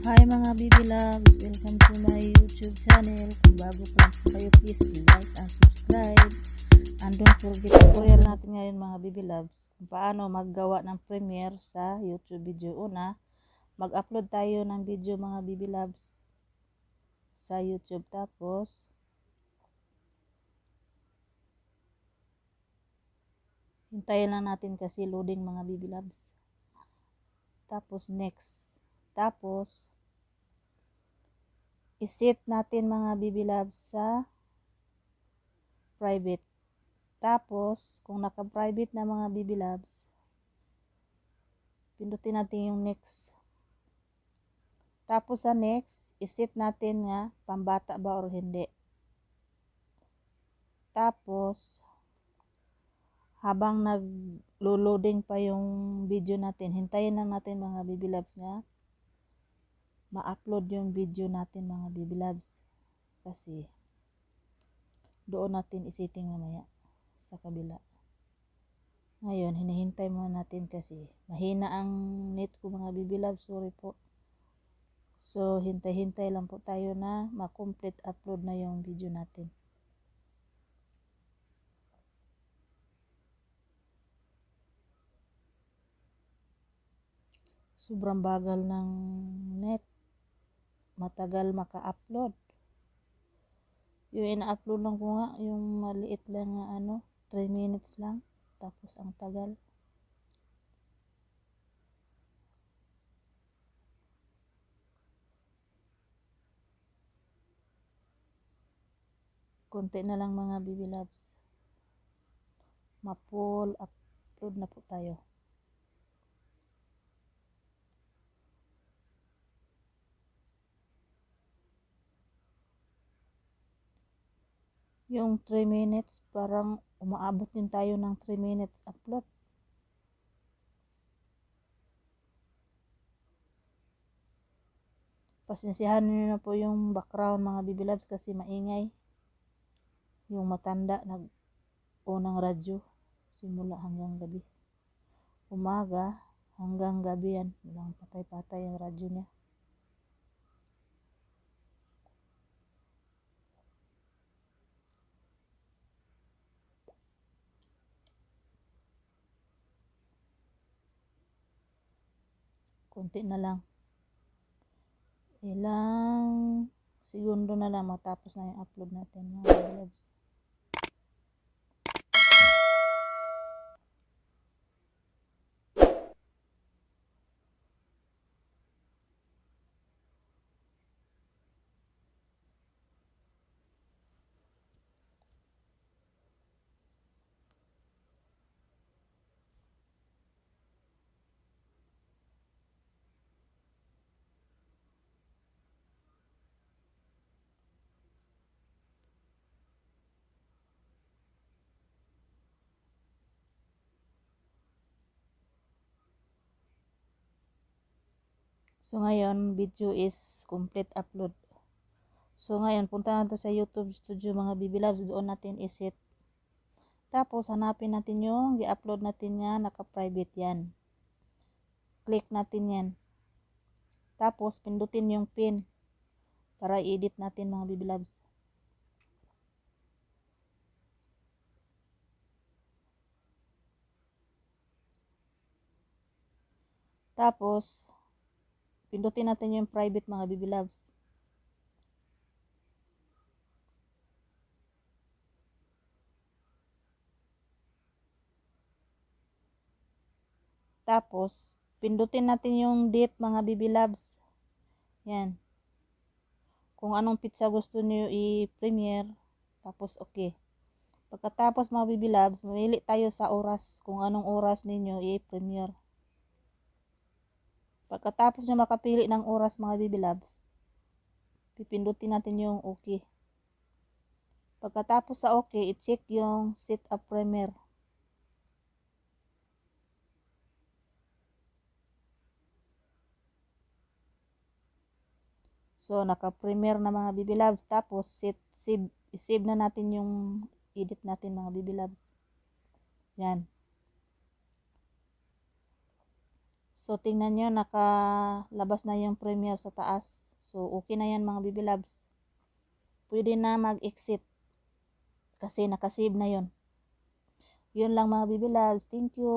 Hi mga baby loves, welcome to my YouTube channel. Kung bago pa lang po kayo, please like and subscribe. And don't forget, tutorial natin ngayon mga baby loves, kung paano maggawa ng premiere sa YouTube video. Una, mag-upload tayo ng video mga baby loves sa YouTube. Tapos, hintayin lang natin kasi loading mga baby loves. Tapos next. Tapos, iset natin mga baby loves sa private. Tapos, kung naka-private na mga baby loves, pindutin natin yung next. Tapos sa next, iset natin nga pambata ba or hindi. Tapos, habang nag-loading pa yung video natin, hintayin lang natin mga baby loves nga ma-upload yung video natin mga baby loves. Kasi, doon natin isetting mamaya sa kabila. Ngayon, hinihintay muna natin kasi mahina ang net ko mga baby love, sorry po. So, hintay-hintay lang po tayo na ma-complete upload na yung video natin. Sobrang bagal ng net. Matagal maka-upload. Yung ina-upload lang ko nga, yung maliit lang nga 3 minutes lang. Tapos ang tagal. Konti na lang mga baby loves. Ma-full upload na po tayo. Yung 3 minutes, parang umaabot din tayo ng 3 minutes upload. Pasensyahan niyo na po yung background mga baby loves kasi maingay. Yung matanda nag-unang radyo simula hanggang gabi. Umaga hanggang gabi yan. Walang patay-patay ang radyo niya. Kunti na lang. Ilang segundo na lang matapos na yung upload natin mga baby loves. So ngayon, video is complete upload. So ngayon, punta natin sa YouTube Studio mga baby loves. Doon natin iset. Tapos, hanapin natin yung i-upload natin nga, naka-private yan. Click natin yan. Tapos, pindutin yung pin para i-edit natin mga baby loves. Tapos, pindutin natin yung private mga baby loves. Tapos, pindutin natin yung date mga baby loves. Yan. Kung anong pizza gusto niyo i-premiere. Tapos, okay. Pagkatapos mga baby loves, mamili tayo sa oras. Kung anong oras ninyo i-premiere. Pagkatapos nyo makapili ng oras mga baby loves, pipindutin natin yung okay. Pagkatapos sa okay, i-check yung set up premiere. So, naka-premiere na mga baby loves. Tapos, save na natin yung edit natin mga baby loves. Yan. So, tingnan nyo, nakalabas na yung Premiere sa taas. So, okay na yan mga Bibi Loves. Pwede na mag-exit kasi nakasave na yon. Yun lang mga Bibi Loves. Thank you.